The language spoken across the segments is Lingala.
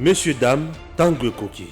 Messieurs, dames, Tanguy Koki.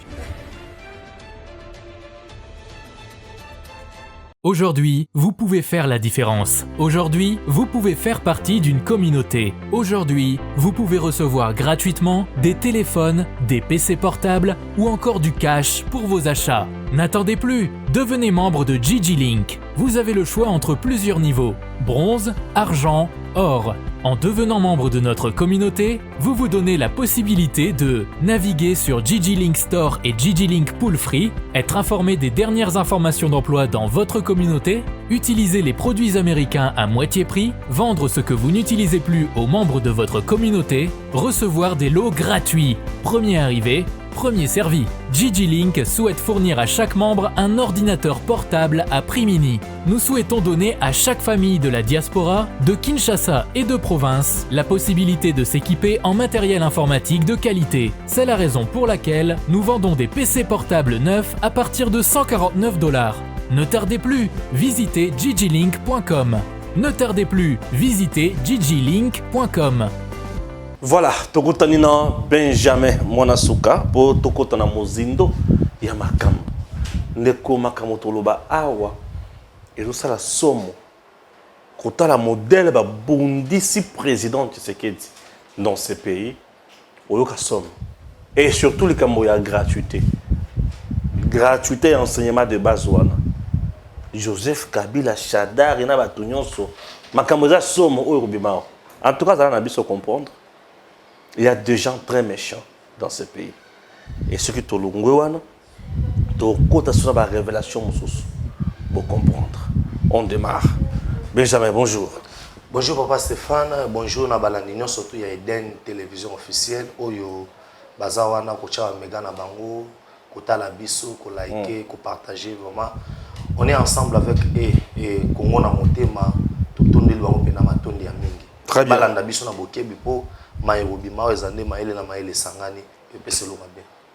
Aujourd'hui, vous pouvez faire la différence. Aujourd'hui, vous pouvez faire partie d'une communauté. Aujourd'hui, vous pouvez recevoir gratuitement des téléphones, des PC portables ou encore du cash pour vos achats. N'attendez plus, devenez membre de GG-Link. Vous avez le choix entre plusieurs niveaux, bronze, argent, or. En devenant membre de notre communauté, vous vous donnez la possibilité de naviguer sur GG-Link Store et GG-Link Pool Free, être informé des dernières informations d'emploi dans votre communauté, utiliser les produits américains à moitié prix, vendre ce que vous n'utilisez plus aux membres de votre communauté, recevoir des lots gratuits. Premier arrivé, premier servi. GG-Link souhaite fournir à chaque membre un ordinateur portable à prix mini. Nous souhaitons donner à chaque famille de la diaspora, de Kinshasa et de province, la possibilité de s'équiper en matériel informatique de qualité. C'est la raison pour laquelle nous vendons des PC portables neufs à partir de $149. Ne tardez plus, visitez gglink.com. Ne tardez plus, visitez gglink.com. Voilà, tokotanina Benjamin Mwanasuka po tokotana mozindo ya makamu. Ndeko makamu toloba awa elosala somo kotala modèle ba bundisi président Tshisekedi dans ce pays oyoka somo et surtout les kambo ya gratuité et enseignement de base wana Joseph Kabila Chadar ina bato nyonso makambo za somo oyo kobima. En tout cas ça na biso comprendre. Il y a des gens très méchants dans ce pays. Et ceux qui te l'ont sur la révélation, pour comprendre. On démarre. Benjamin, bonjour. Bonjour Papa Stéphane, bonjour Nabalandino, surtout il y a Eden télévision officielle, Oyo, Bazawana, Kocha Megana Bango, Kota Labiso, ko liker, ko partager vraiment. On est ensemble avec et Congo na motema, tout le monde doit ouvrir na matondi ya mingi. Très bien. Balanda biso na bokebi po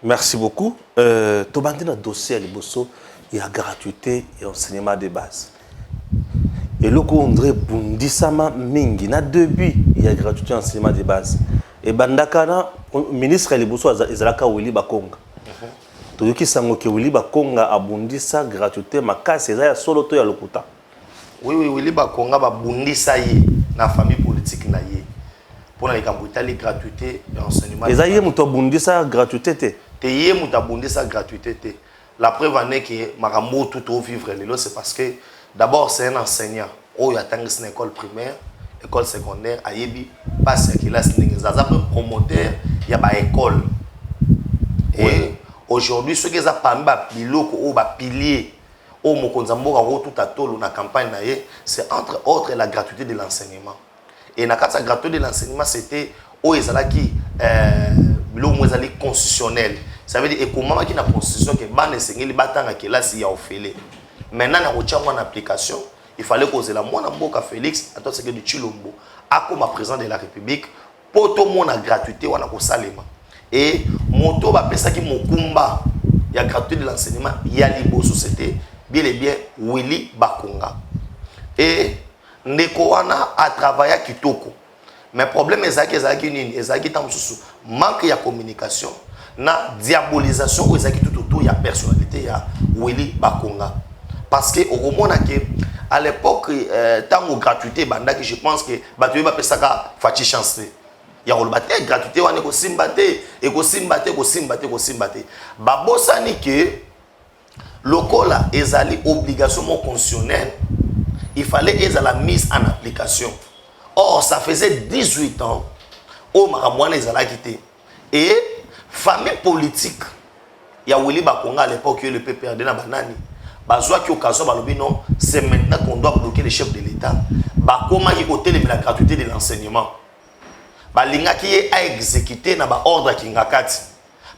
Merci beaucoup. Tobandi na dossier à Liboso, il y a gratuité et enseignement de base. Et le coup André Bundisama Mingi, na début, il y a gratuité et enseignement de base. Et Bandakana, ministre Liboso, Ezalaka Willy Bakonga. Toyoki Sangoke Willy Bakonga a Bundisa gratuité, ma casse, c'est ya solo to ya lokuta. Oui, Willy Bakonga ba Bundisa ye, na famille politique na ye. Pour les cambouitales gratuité et enseignement. Et ça y est, mouta bundisa gratuité. Te mouta bundisa gratuité. La preuve en est que Marambo tout au vivre c'est parce que d'abord c'est un enseignant. Oh, il y a une école primaire, école secondaire, ayebi passe à classe n'engageza promoteur, il y a ba école. Et aujourd'hui ceux qui ont parmi ba biloko ou ba pilier au mokonzambo ro tout à tolo na campagne na ye, c'est entre autres la gratuité de l'enseignement. Et dans la gratuité de l'enseignement, c'était où ils allaient constitutionnel. Ça veut dire que comment qui la constitution que ban enseigner les batants à là s'il y a offert. Maintenant na rocha en application, il fallait causer la moi Mboka Félix, attends c'est que du Chilombo, a comme président de la République pour tout le monde à gratuité ou à salema. Et moto va penser que mon combat, il y a gratuité de l'enseignement, il y a Liboso c'était bien et bien Willy Bakonga. Et Ndeko wana a travaillé à Kitoko. Mais le problème est que manque de communication, na diabolisation où tout autour il y a personnalité ya Willy Bakonga. Parce que au moment à l'époque tant gratuité banda que je pense que batu ba pesaka fati chance. Ya ko baté gratuité wana ko simbate et ko simbate. Ba bosani que lokola ezali obligation constitutionnelle. Il fallait qu'ils aient la mise en application. Or, ça faisait 18 ans au Maramouane les a quitté. Et famille politique, il y a Willy Bakonga à l'époque, le PPRD na banani. Bazoua qui occasion balobi non, c'est maintenant qu'on doit bloquer les chefs de l'État. Bakoma qui côté la gratuité de l'enseignement. Balinga qui a exécuté na ba ordre qui ngakati.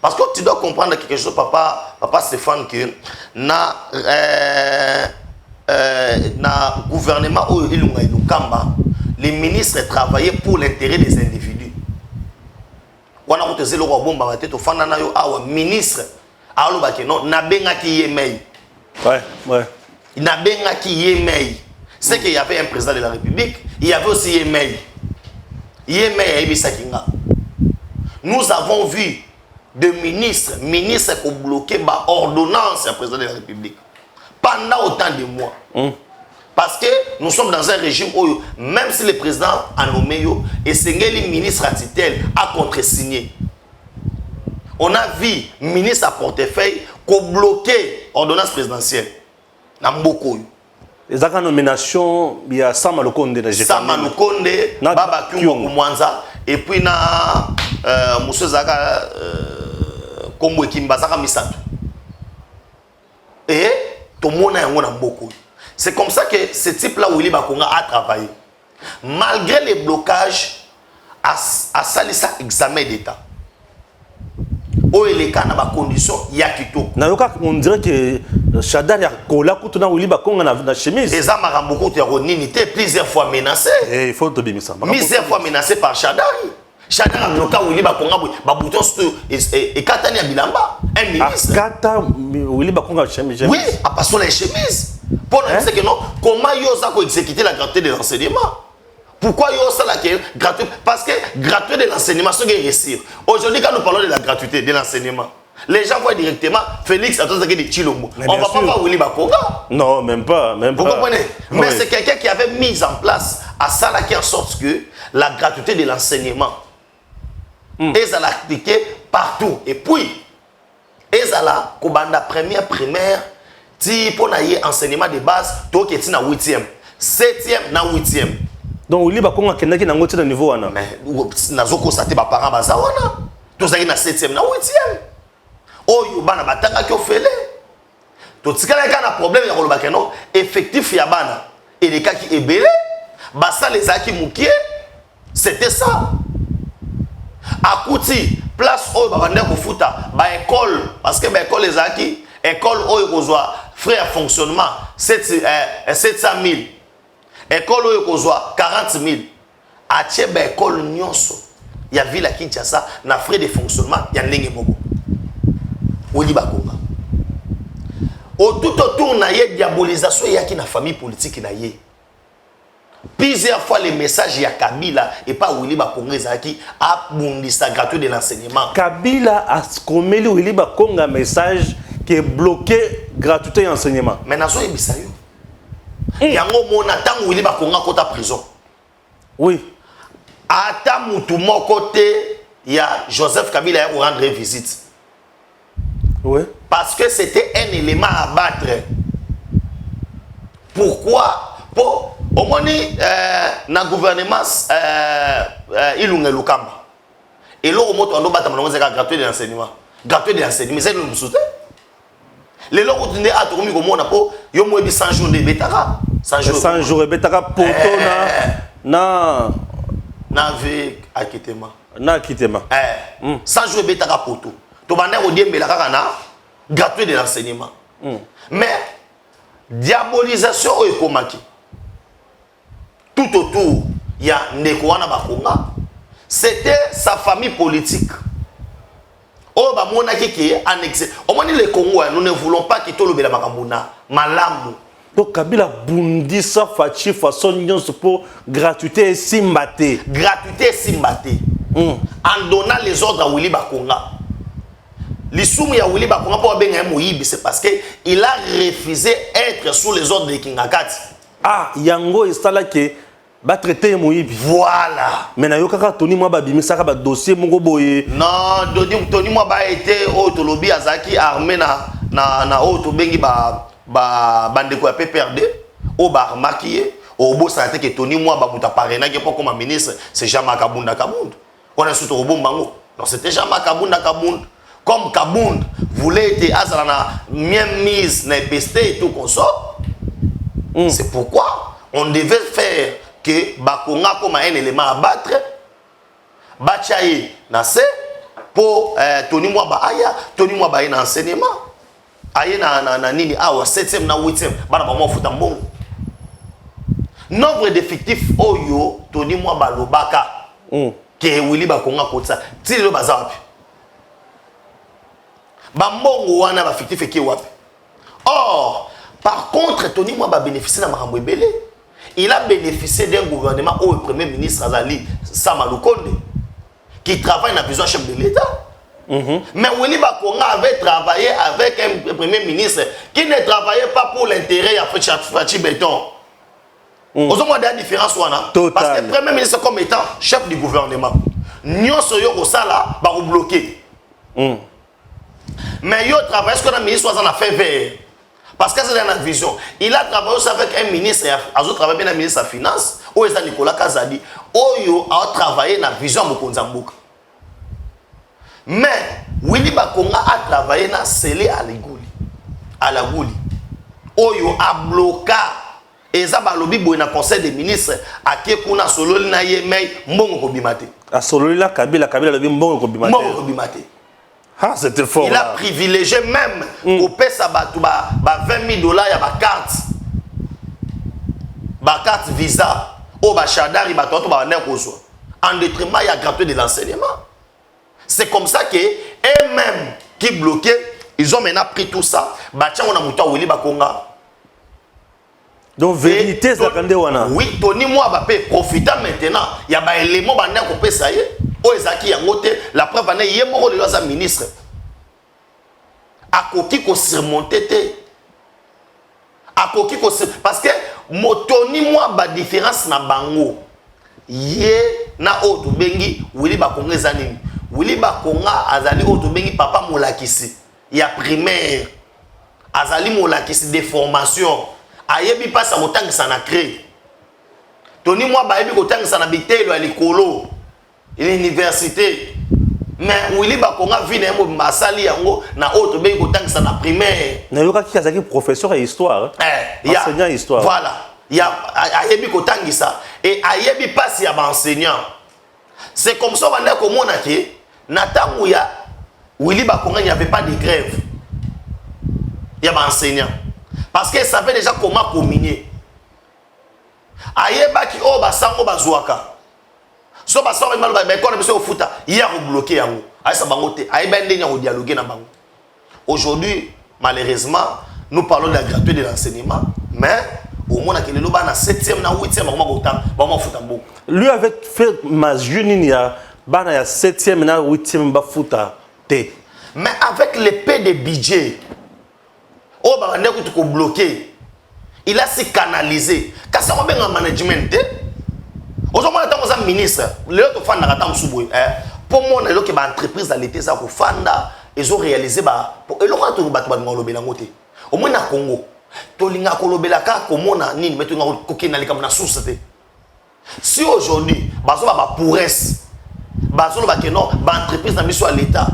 Parce que tu dois comprendre quelque chose papa Stéphane que na na gouvernement où les ministres travaillaient pour l'intérêt des individus. On a retenu le roi bomba ma tête au fanana yo awa ministre alo ba ke non na benga ki yemei. Ouais. Na benga ki yemei. C'est qu'il y avait un président de la République, il y avait aussi yemei. Yemei et bisakinga. Nous avons vu de ministre qui bloqué par ordonnance du président de la République pendant autant de mois. Parce que nous sommes dans un régime où, même si le président a nommé, et c'est le ministre à titre a contresigné. On a vu ministre à portefeuille qui a bloqué l'ordonnance présidentielle. Dans beaucoup. Les nominations, il y a Sama Lukonde. Sama Lukonde, Baba Kyungo Mwanza, et puis na Moussa Zaka Kombo Kimbazaka Misato. Et tout le monde a beaucoup. C'est comme ça que ce type-là, Willy Bakonga, a travaillé. Malgré les blocages, à Salissa examen d'État. Où il est dans des conditions, il y a Kito. On dirait que Chadar y a colla quand on a Willy Bakonga dans la chemise. Les hommes ont beaucoup de plusieurs fois menacés. Et il faut te bien ça. Plusieurs fois menacés par Chadar. Chadar a bloqué Willy Bakonga, bouton et Katani à Bilamba, un ministre. Kata Willy Bakonga chemise. Oui, à part sur les chemises. Pour nous dire que non, comment Yosa a exécuté la gratuité de l'enseignement? Pourquoi Yosa la gratuité? Parce que gratuité de l'enseignement, c'est ce qui réussir. Aujourd'hui, quand nous parlons de la gratuité de l'enseignement, les gens voient directement Félix à de Chilombo. On ne va pas voir Willy Bakonga. Non, même pas. Vous comprenez? Mais c'est quelqu'un qui avait mis en place à ça là qui en sorte que la gratuité de l'enseignement est à l'appliquer partout. Et puis, est à la Kobanda première primaire. Si pour un enseignement de base, toi qui es na 8e, 7e, na 8e. Donc, Willy Bakonga qui est dans le niveau. Mais, n'a pas constaté par parents bazawana. Tout ça qui est na 7e, na 8e. Oh, yubana batanga qui fait les. Tout ce qui a un problème, il y a un problème. Effectif, il y a bana. Et les cas qui est belé, basa les aki moukié, c'était ça. À Kouti, place où il y a une école, parce que l'école les aki, école où il y a frais à fonctionnement 700 000, école où il y a 40 000, à Tchèbe école Nyonso, il y a ville à Kinshasa, na frais de fonctionnement, il y a n'engé beaucoup. Willy Bakonga. Tout autour, il y a diabolisation, il y a une famille politique. Plusieurs fois, les messages, il y a Kabila et pas Willy Bakonga qui a bondissé gratuit de l'enseignement. Kabila a commis Willy Bakonga message qui est bloqué gratuité d'enseignement. Mais nous avons dit il y a un moment où Willy Bakonga est en prison. Oui. À mon côté, il y a Joseph Kabila qui rendre visite. Oui. Parce que c'était un élément à battre. Pourquoi? Pour au moins dans le gouvernement Ilunga Lukamba. Et là, on a battu gratuit de l'enseignement. Gratuit de l'enseignement. Mais c'est le soutien. Les gens qui ont dit à tout le monde, ils ont dit 100 jours de Betara. 100 jours de Betara pour na acquittement. Na acquittement. 100 jours de Betara pour tout. Tu vas dire que tu gratuit de l'enseignement. Mais, diabolisation est comme tout autour, il y a Nekouana Bakonga. C'était sa famille politique. Oh, bah, mon qui est annexé. Au moins, les Congolais, nous ne voulons pas qu'il y ait le Belamakambuna. Malamu. Donc, Kabila Bundi, sa fachi, façon, pour gratuité et simbaté. Gratuité et simbaté. En donnant les ordres à Willy Bakonga. Les soumis à Willy Bakonga pour bien Moïbi, c'est parce qu'il a refusé d'être sous les ordres de Kingakati. Ah, Yango et Salake va traiter Moïbi. Voilà. Mais na yokaka Tony Mwaba bimisa ka ba dossier mongo boye. Non, Tony Mwaba été autolobi azaki armé na auto bengi ba bandeko ya PPRD au bar maquillé au beau santé que Tony Mwaba muta parena qui pour comme ministre, c'est Jean-Marc Kabunda Kabund. On a surtout au bon mango. Non, c'était Jean-Marc Kabunda Kabund. Comme Kabund voulait être azana même mise na PST et tout consort. C'est pourquoi on devait faire que Bakonga comme un élément à battre, Bachaye Nassé pour Tony Mwaba Aya, Tony Mwaba Aya enseignement. Aya na nini awa 7e na 8e, bana ba mo futambongo. Nombre d'effectifs Oyo, Tony Mwaba Lobaka, que Willy Bakonga Kotsa, ti le bazapi. Bambongo wana ba fictif qui wapi. Or, par contre, Tony Mwaba bénéficié de Marambo Ebele. Il a bénéficié d'un gouvernement où le Premier ministre Azali Sama Lukonde, qui travaille dans la prison chef de l'État. Mais Willy Bakonga avait travaillé avec un premier ministre qui ne travaillait pas pour l'intérêt de Fachi Béton. Vous avez la différence. Parce que le premier ministre comme étant chef du gouvernement, nous sommes bloqués. Mais il travaille ce qu'on a ministre dans la fait vert. Parce que c'est dans la vision. Il a travaillé aussi avec un ministre, il a travaillé avec un ministre de la Finance, où est Nicolas Kazadi, où il a travaillé dans la vision de Mokonzambouk. Mais Willy Bakonga a travaillé dans Sélé à la Gouli. Où il a bloqué. Et ça, il y a un conseil des ministres qui a solo na yemei mbongo kobimate. A solo la Kabila le mbongo kobimate. Mbongo kobimate. Ah, c'était fort. Il a privilégié même au pesa ba $20,000 ya ba carte visa au ba chadari ba to ba na kozwa en détriment ya gratuit de l'enseignement. C'est comme ça que eux-mêmes qui bloquaient, ils ont maintenant pris tout ça. Ba tiens on a muta Willy Bakonga. Donc vérité ça kande wana. Oui, Tony moi va profiter maintenant. Il y a ba élément ba na ko pesa ye. Oezaki yangote la preuve ane yemoko de l'oza ministre akoki ko surmonter te akoki ko parce que motoni moi ba différence na bango ye na oto bengi Willy Bakonga zanini Willy Bakonga azali oto bengi papa molakisi ya primaire azali molakisi de formation ayebi pas sa motangisa na cré Tony moi ba yebi ko tangisa na bitelo ya likolo l'université. Mais Willy Bakonga vient à Massali yango na autre ben ko tangisa na primaire. Na yoka ki azaki professeur à histoire. Enseignant histoire. Voilà. Il y a ayebi ko tangisa et ayebi pas si ya enseignant. C'est comme ça banda ko mona ke na tangu ya Willy Bakonga il n'y avait pas de grève. Il y a enseignant. Parce qu'il savait déjà comment communier. Ayeba ki o basango bazwaka. So ba sort mal ba ko na biso futa hier au bloqué yango ay sa bango te ay ba ndenya au dialoguer na bango. Aujourd'hui malheureusement nous parlons de la gratuité de l'enseignement mais au moins que le loba na 7e na 8e ba ko tam ba mo futa mboko. Lui avait fait ma junine ya bana ya 7e na 8e ba futa te. Mais avec l'épée de budget oh ba ndeko to ko bloquer il a se canalisé ka sa ko benga management te. Aujourd'hui, on a un ministre, pour moi, il y a une entreprise dans l'été, ils ont réalisé, ils ont réalisé, au moins, au Congo, si aujourd'hui, pourresse, entreprise dans l'État,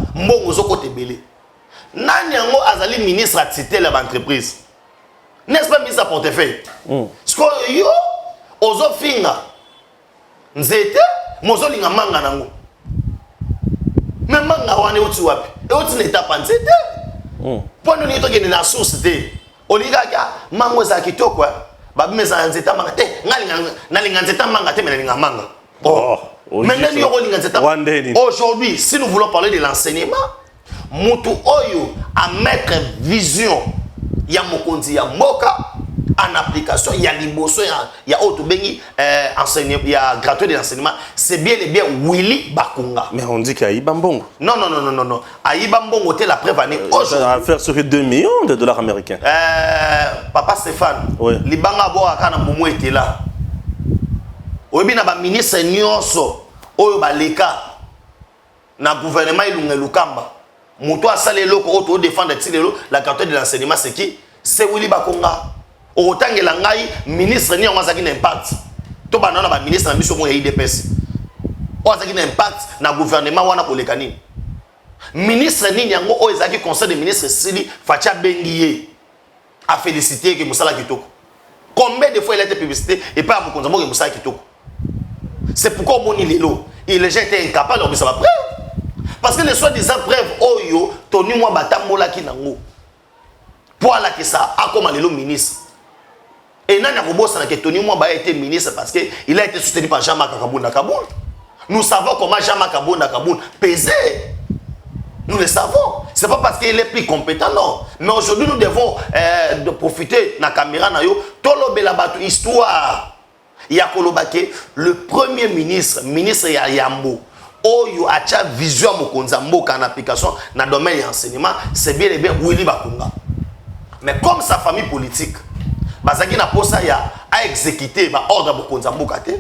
Azali ministre a cité l'entreprise. N'est-ce pas ministre à portefeuille? Parce que yo, ozo finga. Nzete mozolinga manga nango mais manga wane uti wapi e uti neta panzete pono ni toke na source te oliga ka mango za kitoko ba meza nzeta manga te ngalinga nzeta manga te menalinga manga maintenant ni yolinga nzeta aujourd'hui si nous voulons parler de l'enseignement mutu oyo à mettre vision ya mokonzi ya mboka en application, il y a l'imbosso, il y a autre bengi enseignement, il y a gratuit de l'enseignement. C'est bien et bien Willy Bakonga. Mais on dit qu'il y a Ibambongo. Non. À Ibambongo, la preuve année. Ça va faire sur 2 millions de dollars américains. Papa Stéphane, oui. Libanga Boa Kana Moumou était là. Oyebi na ba ministre nyonso oyo baleka na gouvernement ilunga lukamba. Moto asale loko auto défendre la gratuité de l'enseignement c'est qui? C'est Willy Bakonga. Autant que l'angai ministre ni on a un impact. Tout banana ba ministre na mission mo IDPS. On a un impact na gouvernement wana ko lekani. Ministre ni yango o ezaki conseil des ministres Sili Fatia Bengiye a félicité que Moussala Kitoko. Combien de fois il a été publicité et pas pour konzamo que Moussala Kitoko. C'est pourquoi mon lelo et les gens étaient incapables de ça va preuve. Parce que les soi-disant preuves oyo toni moi batambola ki nango. Pour la que ça a comme le ministre. Et Nana Robosa n'a Tony Mwamba a été ministre parce qu'il a été soutenu par Jean-Marc Kaboun Kaboun. Nous savons comment Jean-Marc Kaboun Kaboun pesait. Nous le savons. Ce n'est pas parce qu'il est plus compétent, non. Mais aujourd'hui, nous devons de profiter de la caméra. Histoire. Il y a le premier ministre, ministre Yambo, oyo acha vision mokonza mboka en application na domaine enseignement, c'est bien et bien Willy Bakunga. Mais comme sa famille politique, bazaki na posa ya a exécuter ba ordre mokonza mboka te,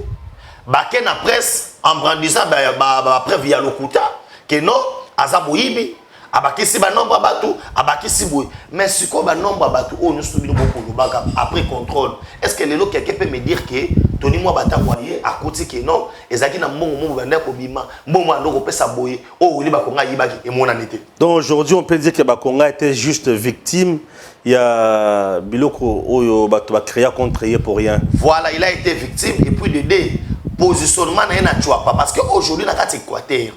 ba ke na presse en brandissant ba preuve ya lokuta que non azaboyibi abakisi ba nombre batu abakisi boy. Mais si ko ba nombre batu o nous subino beaucoup lobaka après contrôle, est-ce que lelo quelqu'un peut me dire que Tony moi batangwaye à côté que non ezaki na mbongo banda ko bima mbongo ndoko pesa boye o Willy Bakunga yibaki et mon anité. Donc aujourd'hui on peut dire que Bakonga était juste victime. Il y a biloko oyo bato ba créer contre lui pour rien. Voilà, il a été victime et puis de deux positionnement na choix pas parce que aujourd'hui na carte Équateur.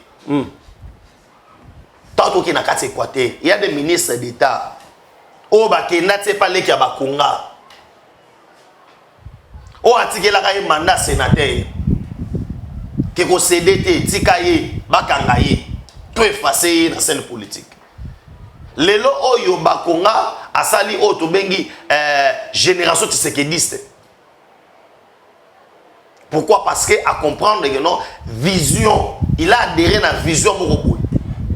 Tant qu'il na carte Équateur, il y a des ministres d'État. O ba kenda te pas les ki Bakonga. O atikela ka mandat sénateur. Ke ko CDT tikaye bakanga ye tout effacer dans scène politique. Lelo oyo Bakonga asali o to bengi génération tshisekidiste. Pourquoi? Parce que à comprendre que non vision, il a adhéré à la vision moko.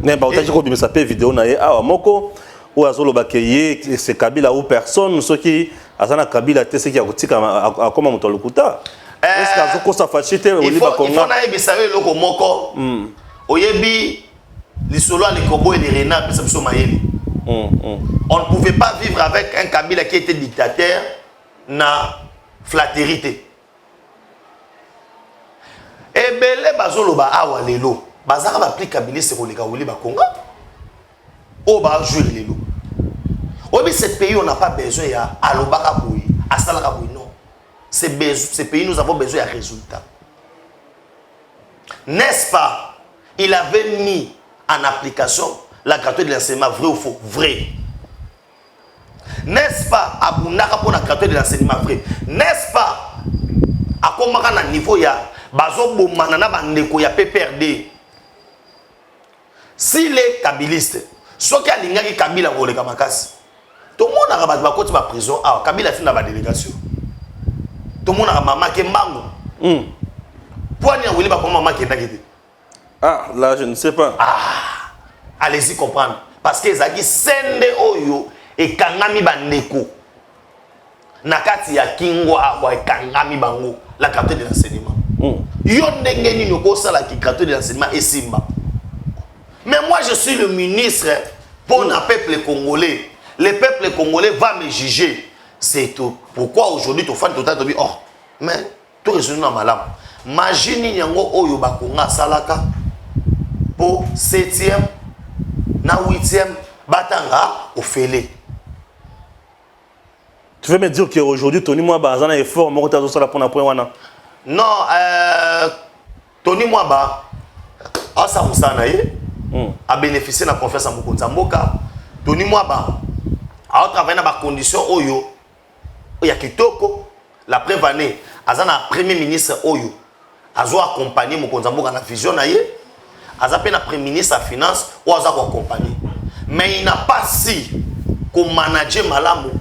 Mais ba utaji ko bimisa pe vidéo na ye awa moko ou azolo bakeye c'est Kabila ou personne ceux qui azana Kabila te ce qui a kotika akoma moto lokuta. Est-ce que azoko sa fachite Willy Bakonga? Il faut na yebisa we loko moko. Oyebi lisolo les kobo et les renards ça biso mayeli. On ne pouvait pas vivre avec un Kabila qui était dictateur na flatérité. Et belé bazolo ba awa lelo bazaka ba pli Kabila c'est koleka Willy Bakonga. O ba jouer lelo. Obi ce pays on n'a pas besoin ya alobaka boui, asalaka boui non. Ce pays nous avons besoin de résultats. N'est-ce pas? Il avait mis en application la gratuité de l'enseignement, vrai ou faux? Vrai. N'est-ce pas? Abunaka pour la gratuité de l'enseignement, vrai. N'est-ce pas? À comment à niveau ya bazo bomanana bandeko ya PPRD. S'il est kabiliste, soit qu'il y a l'ingaki Kabila ou le Kamakasi, tout le monde a rabattu ma côté ma prison. Ah, Kabila fait la délégation. Tout le monde a maman qui est mango. Pourquoi n'y a Willy Bakonga maman qui est nakité? Ah, là je ne sais pas. Ah, allez-y comprendre. Parce que Zaki sende oyo et kangami bandeko. Nakati ya kingwa akwa et kangami bango la carte de l'enseignement. Yon ndenge ni nyoko sala ki carte de l'enseignement et simba. Mais moi je suis le ministre pour le peuple congolais. Le peuple congolais va me juger. C'est tout. Pourquoi aujourd'hui tu fais tout à l'heure? Oh, mais tout résolu dans ma lame. Imagine yango oyo Bakonga salaka pour 7e na 8e batanga au félé. Tu veux me dire qu'aujourd'hui Tony moi bazana effort moko tazo sala pour na point wana? Non, Tony Mwaba a sa musana ye a bénéficié de la confiance en Mokonza Mboka. Tony Mwaba a travaillé dans des conditions oyo ya kitoko la preuve année azana premier ministre oyo azo accompagner Mokonza Mboka na vision na ye azape na premier ministre à finance ou azo accompagner mais il n'a pas si comme manager malamu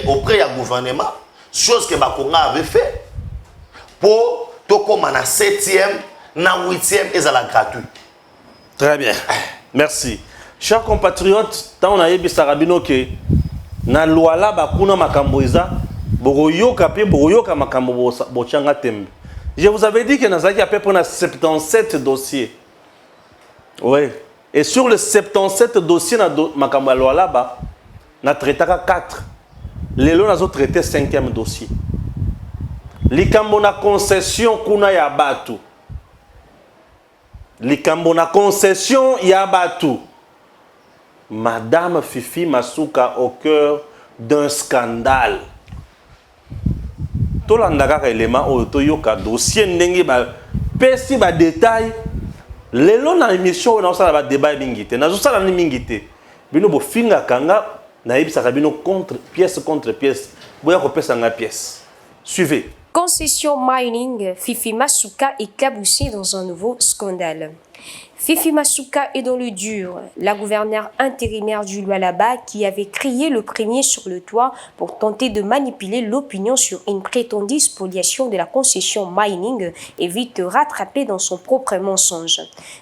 auprès du gouvernement chose que Bakonga avait fait pour to comme na 7e na 8e et à la gratuit. Très bien. Merci. Chers compatriotes, tant on a yebi sarabino que na loi la bakuna makambo eza boroyoka pe boroyoka makambo bochanga tembe. Je vous avais dit que nazaki à peu près 77 dossiers. Oui. Et sur les 77 dossiers na makambo loi là ba na traitaka 4. Lelo nazo traité 5e dossier. Likambo na concession kuna ya batu. Likambo na concession ya batu. Madame Fifi Masuka au cœur d'un scandale. Tolandaka élément au toyoka dossier ndenge ba pesi ba détail. Lelo na émission na sala ba débat bingité. Na sala ni mingité. Bino bo finga kanga na yebisaka bino contre pièce. Boya ko pesa nga pièce. Suivez. Concession mining, Fifi Masuka est caboussée dans un nouveau scandale. Fifi Masuka est dans le dur. La gouverneure intérimaire du Lualaba, qui avait crié le premier sur le toit pour tenter de manipuler l'opinion sur une prétendue spoliation de la concession mining, est vite rattrapée dans son propre mensonge.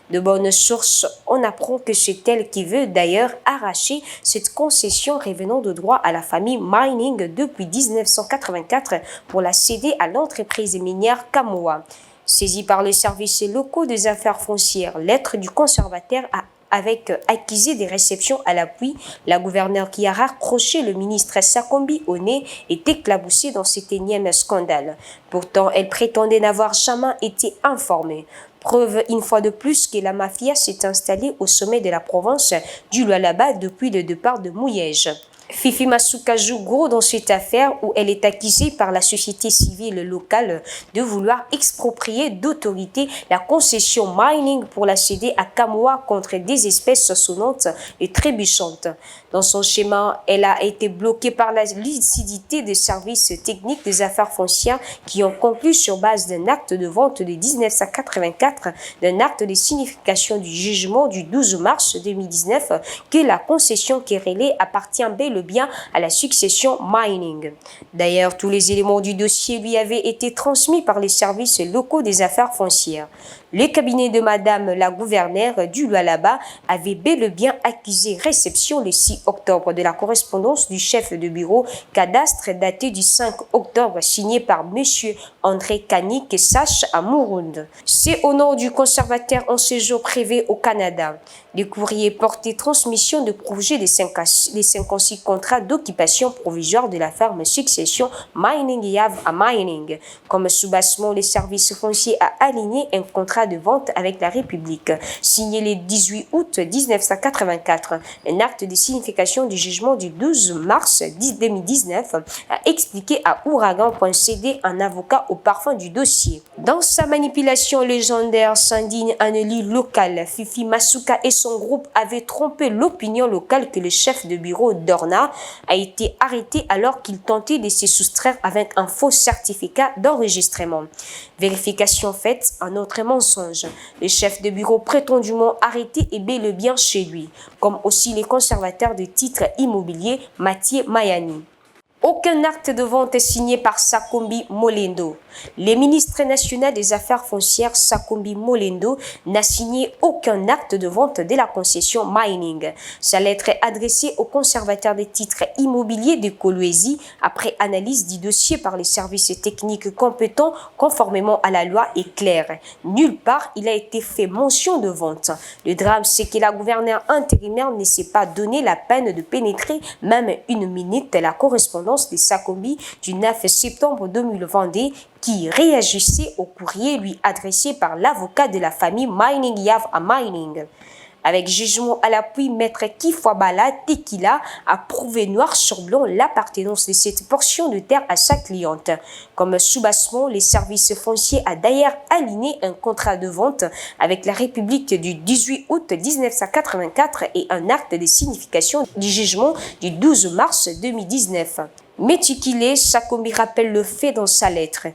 De bonnes sources, on apprend que c'est elle qui veut d'ailleurs arracher cette concession revenant de droit à la famille Mining depuis 1984 pour la céder à l'entreprise minière Kamoa. Saisie par les services locaux des affaires foncières, lettre du conservateur avec accusé des réceptions à l'appui, la gouverneure qui a raccroché le ministre Sakombi au nez est éclaboussée dans cet énième scandale. Pourtant, elle prétendait n'avoir jamais été informée. Preuve une fois de plus que la mafia s'est installée au sommet de la province du Lualaba depuis le départ de Mouyège. Fifi Masuka joue gros dans cette affaire où elle est accusée par la société civile locale de vouloir exproprier d'autorité la concession mining pour la céder à Kamoa contre des espèces sonnantes et trébuchantes. Dans son schéma, elle a été bloquée par la lucidité des services techniques des affaires foncières qui ont conclu sur base d'un acte de vente de 1984, d'un acte de signification du jugement du 12 mars 2019 que la concession querellée appartient bel bien à la succession mining. D'ailleurs, tous les éléments du dossier lui avaient été transmis par les services locaux des affaires foncières. Le cabinet de Madame la gouverneure du Lualaba avait bel et bien accusé réception le 6 octobre de la correspondance du chef de bureau cadastre datée du 5 octobre signée par Monsieur André Kanik Sache à Mouround. C'est au nom du conservateur en séjour privé au Canada. Les courriers portaient transmission de projet des 56 contrats d'occupation provisoire de la ferme Succession Mining Yav à Mining. Comme soubassement, les services fonciers a aligné un contrat de vente avec la République, signé le 18 août 1984. Un acte de signification du jugement du 12 mars 2019 a expliqué à Ouragan.cd un avocat au parfum du dossier. Dans sa manipulation légendaire, s'indigne un élu local. Fifi Masuka et son groupe avaient trompé l'opinion locale que le chef de bureau d'Orna a été arrêté alors qu'il tentait de se soustraire avec un faux certificat d'enregistrement. Vérification faite, un autre mensonge. Le chef de bureau prétendument arrêté est bel et bien chez lui, comme aussi les conservateurs de titres immobiliers Mathieu Mayani. Aucun acte de vente est signé par Sakombi Molendo. Le ministre national des Affaires foncières Sakombi Molendo n'a signé aucun acte de vente de la concession mining. Sa lettre est adressée au conservateur des titres immobiliers de Kolwezi après analyse du dossier par les services techniques compétents conformément à la loi est claire. Nulle part il a été fait mention de vente. Le drame, c'est que la gouverneure intérimaire ne s'est pas donné la peine de pénétrer même une minute la correspondance de Sakombi du 9 septembre 2022 qui réagissait au courrier lui adressé par l'avocat de la famille Mining Yav à Mining. Avec jugement à l'appui, maître Kifwabala Tekila a prouvé noir sur blanc l'appartenance de cette portion de terre à sa cliente. Comme soubassement, les services fonciers a d'ailleurs aligné un contrat de vente avec la République du 18 août 1984 et un acte de signification du jugement du 12 mars 2019. Méticulé, Sakombi rappelle le fait dans sa lettre.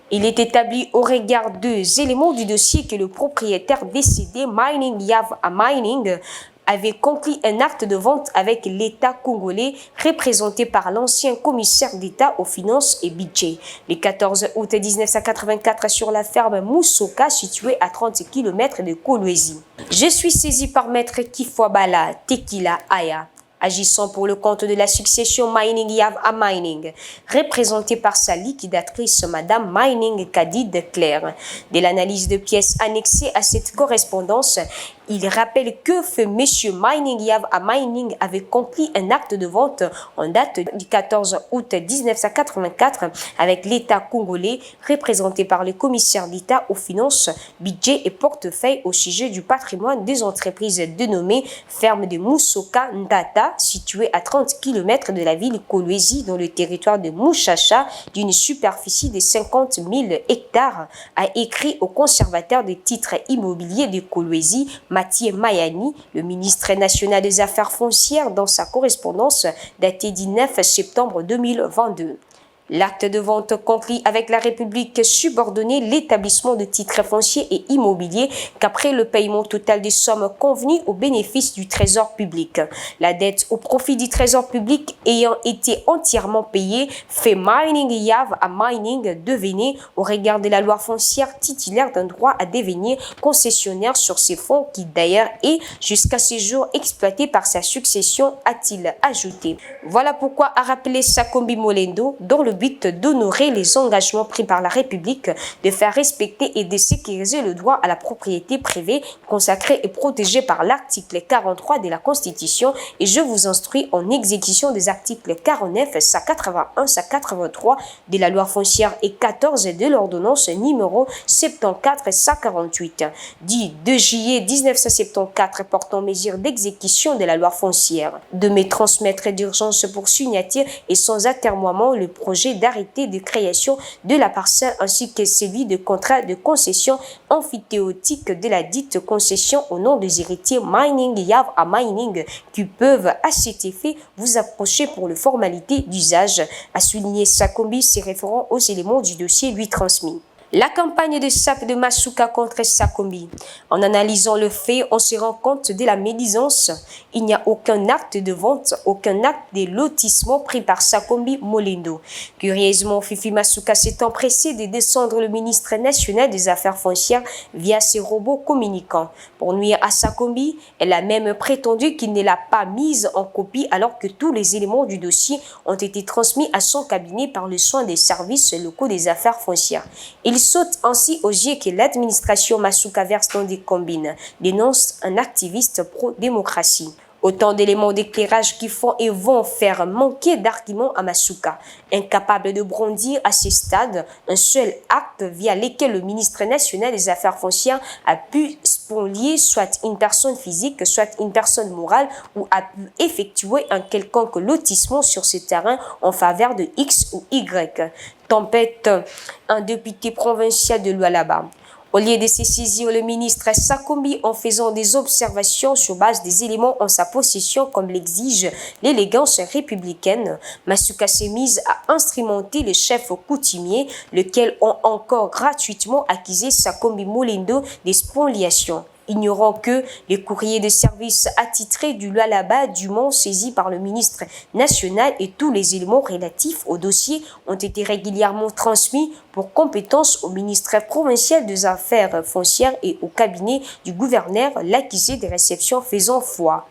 Il est établi au regard des éléments du dossier que le propriétaire décédé Mining Yav à Mining avait conclu un acte de vente avec l'État congolais représenté par l'ancien commissaire d'État aux finances et budget. Le 14 août 1984 sur la ferme Moussoka située à 30 km de Kolwezi. Je suis saisi par maître Kifwabala Tekila Aya, agissant pour le compte de la succession Mining Yav à Mining, représentée par sa liquidatrice Madame Mining Kadid Claire. De l'analyse de pièces annexées à cette correspondance, il rappelle que feu Monsieur Mining Yav à Mining avait conclu un acte de vente en date du 14 août 1984 avec l'État congolais, représenté par le commissaire d'État aux finances, budget et portefeuille au sujet du patrimoine des entreprises dénommées Ferme de Moussoka Ndata, située à 30 km de la ville Kolwezi dans le territoire de Mouchacha d'une superficie de 50 000 hectares, a écrit au conservateur des titres immobiliers de Kolwezi, Mathieu Mayani, le ministre national des Affaires foncières, dans sa correspondance datée du 9 septembre 2022. L'acte de vente conclut avec la République subordonnée l'établissement de titres fonciers et immobiliers qu'après le paiement total des sommes convenues au bénéfice du Trésor public. La dette au profit du Trésor public ayant été entièrement payée fait Mining Yav à Mining devenir, au regard de la loi foncière, titulaire d'un droit à devenir concessionnaire sur ces fonds qui d'ailleurs est jusqu'à ce jour exploité par sa succession, a-t-il ajouté. Voilà pourquoi a rappelé Sakombi Molendo dans le but d'honorer les engagements pris par la République, de faire respecter et de sécuriser le droit à la propriété privée consacré et protégé par l'article 43 de la Constitution, et je vous instruis en exécution des articles 49, 181, 183 de la loi foncière et 14 de l'ordonnance numéro 74 148 du 2 juillet 1974 portant mesures d'exécution de la loi foncière, de me transmettre d'urgence pour signature et sans atermoiement le projet d'arrêté de création de la parcelle ainsi que celui de contrat de concession amphithéotique de la dite concession au nom des héritiers Mining Yav à Mining qui peuvent à cet effet vous approcher pour les formalités d'usage, a souligné Sakombi se référant aux éléments du dossier lui transmis. La campagne de sape de Masuka contre Sakombi. En analysant le fait, on se rend compte de la médisance. Il n'y a aucun acte de vente, aucun acte de lotissement pris par Sakombi Molendo. Curieusement, Fifi Masuka s'est empressé de descendre le ministre national des Affaires foncières via ses robots communicants. Pour nuire à Sakombi, elle a même prétendu qu'il ne l'a pas mise en copie alors que tous les éléments du dossier ont été transmis à son cabinet par le soin des services locaux des affaires foncières. Il saute ainsi aux yeux que l'administration Masuka verse dans des combines, dénonce un activiste pro-démocratie. Autant d'éléments d'éclairage qui font et vont faire manquer d'arguments à Masuka, incapable de brandir à ce stade un seul acte via lequel le ministre national des Affaires foncières a pu spolier soit une personne physique, soit une personne morale ou a pu effectuer un quelconque lotissement sur ce terrain en faveur de X ou Y. Tempête un député provincial de Lualaba. Au lieu de se saisir le ministre Sakombi en faisant des observations sur base des éléments en sa possession comme l'exige l'élégance républicaine, Masuka s'est mise à instrumenter les chefs coutumiers, lesquels ont encore gratuitement accusé Sakombi Molendo des spoliations. Ignorant que les courriers de service attitrés du Lualaba du Mont saisis par le ministre national et tous les éléments relatifs au dossier ont été régulièrement transmis pour compétence au ministre provincial des Affaires foncières et au cabinet du gouverneur, l'accusé des réceptions faisant foi.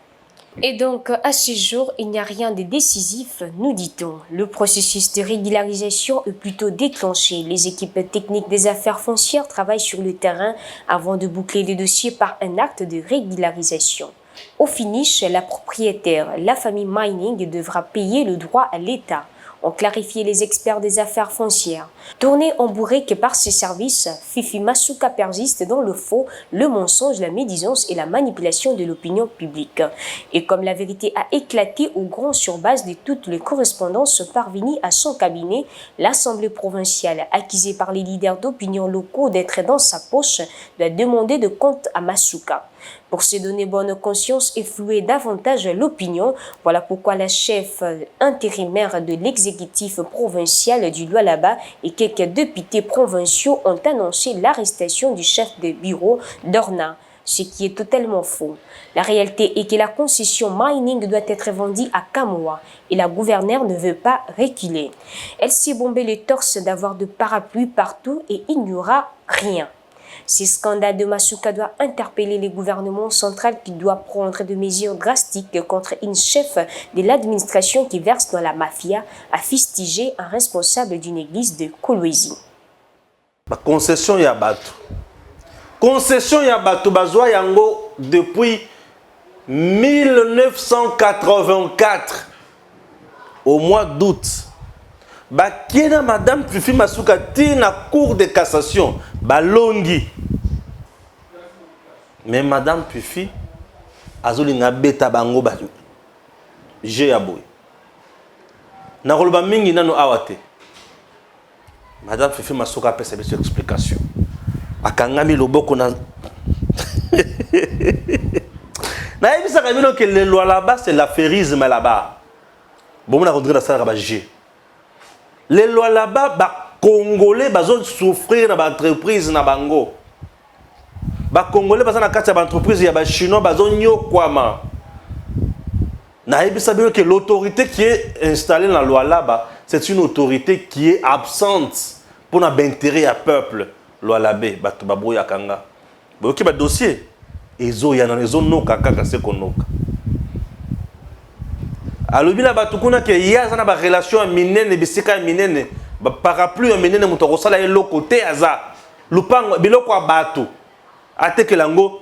Et donc, à ce jour, il n'y a rien de décisif, nous dit-on. Le processus de régularisation est plutôt déclenché. Les équipes techniques des affaires foncières travaillent sur le terrain avant de boucler le dossier par un acte de régularisation. Au finish, la propriétaire, la famille Mining, devra payer le droit à l'État, ont clarifié les experts des affaires foncières. Tourné en bourrique par ses services, Fifi Masuka persiste dans le faux, le mensonge, la médisance et la manipulation de l'opinion publique. Et comme la vérité a éclaté au grand sur base de toutes les correspondances parvenues à son cabinet, l'Assemblée provinciale, accusée par les leaders d'opinion locaux d'être dans sa poche, doit demander de compte à Masuka. Pour se donner bonne conscience et flouer davantage l'opinion, voilà pourquoi la chef intérimaire de l'exécutif provincial du Lualaba et quelques députés provinciaux ont annoncé l'arrestation du chef de bureau d'Orna, ce qui est totalement faux. La réalité est que la concession Mining doit être vendue à Kamoa et la gouverneure ne veut pas reculer. Elle s'est bombé le torse d'avoir de parapluies partout et il n'y aura rien. Ce scandale de Masuka doit interpeller le gouvernement central qui doit prendre des mesures drastiques contre une chef de l'administration qui verse dans la mafia, a fustigé un responsable d'une église de Kolwezi. Concession Yabato. Concession Yabato bazwa yango depuis 1984 au mois d'août. Bakena Madame Fifi Masuka ti na cour de cassation balongi. Mais Madame Fifi azoli na beta bango ba je yaboy. Na roloba mingi nano awate. Madame Fifi Masuka pesa beso explication. Akangami loboko na na ebisa kamino que le loi là-bas c'est l'affairisme là-bas. Bon on a rentré dans ça là-bas G. les lois là-bas Congolais bazo souffrir na ba entreprise na bango. Ba Congolais baza na kati ya entreprise ya ba chinois bazo nyokwama. Na ebisa bien que l'autorité qui est installée dans la loi là-bas, c'est une autorité qui est absente pour l'intérêt à peuple. Loi là-bas, batu babo ya kanga. Ba ki ba dossier ezo ya na ezo noka kaka se konoka. Alobi na batu kuna ke ya za na ba relation minene bisika minene. Parapluie menene muto kosala eloko te aza lupango biloko ya bato atekelango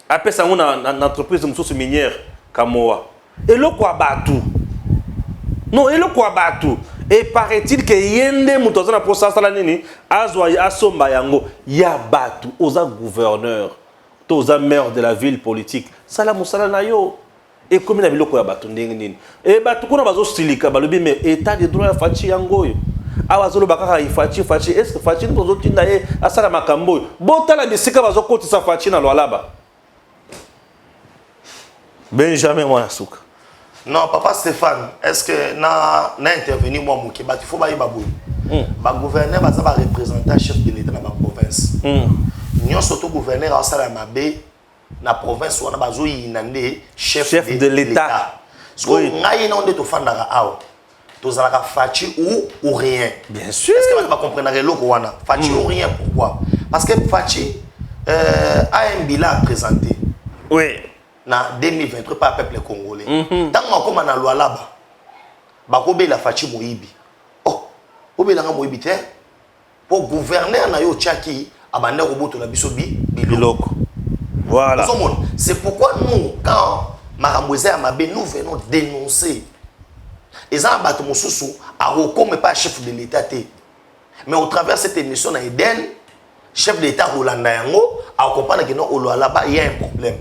apesa ngo na entreprise mususu minière kamoa eloko ya bato non eloko ya bato et paraît-il que yende muto za na posa sala nini azwa asomba yango ya bato oza gouverneur to oza maire de la ville politique sala musala na yo et comme na biloko ya bato ndenge nini et bato kuna bazo silika balobi mais état de droit ya fachi yango yo awazolo bakaka ifachi est-ce que fachi ndozo tinda ye asala makambo botala bisika bazo kotisa fachi na lwalaba Benjamin Mwanasuka. Non papa Stéphane, est-ce que na intervenir moi moké ba il faut ba yeba boy ba gouverneur ba za ba représentant chef de l'état na ba province nyo surtout gouverneur asala mabe na province wana bazo yinande chef de l'état so ngai na onde to fandaka awa tozalaka fachi ou rien. Bien sûr. Est-ce que tu vas comprendre le logo wana? Fachi ou rien, pourquoi? Parce que Fachi a un bilan à présenter. Oui. Na 2023 par peuple congolais. Tant qu'on comme na loi là-bas. Bakobe la Fachi Moibi. Oh, obe la Moibi te. Pour gouverner na yo tchaki abande roboto la bisobi biloko. Voilà. C'est pourquoi nous quand Marambouze Amabe nous venons dénoncer. Et ça, mais pas chef de l'État. Mais au travers de cette émission, Eden, chef de l'État Rolanda Yango, a compris que non, là-bas, il y a un problème.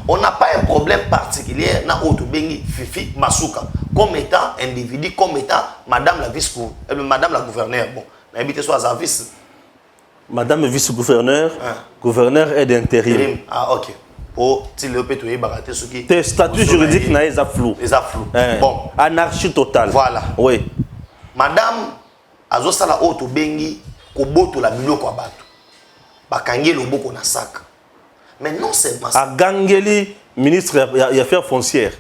On n'a pas un problème particulier dans Otobengi Fifi Masuka, comme étant individu, comme étant Madame la Madame la gouverneure. Bon, n'habitez soit à vice. Madame vice-gouverneur, gouverneur est d'intérim. Ah, ok. Pour le pétrolier, tes statuts juridiques na eza flou. Bon, anarchie totale. Voilà. Oui. Madame azosala oto bengi koboto la biloko abatu. Bakangi loboko na sac. Mais non seulement ça. Agangeli ministre des affaires foncières.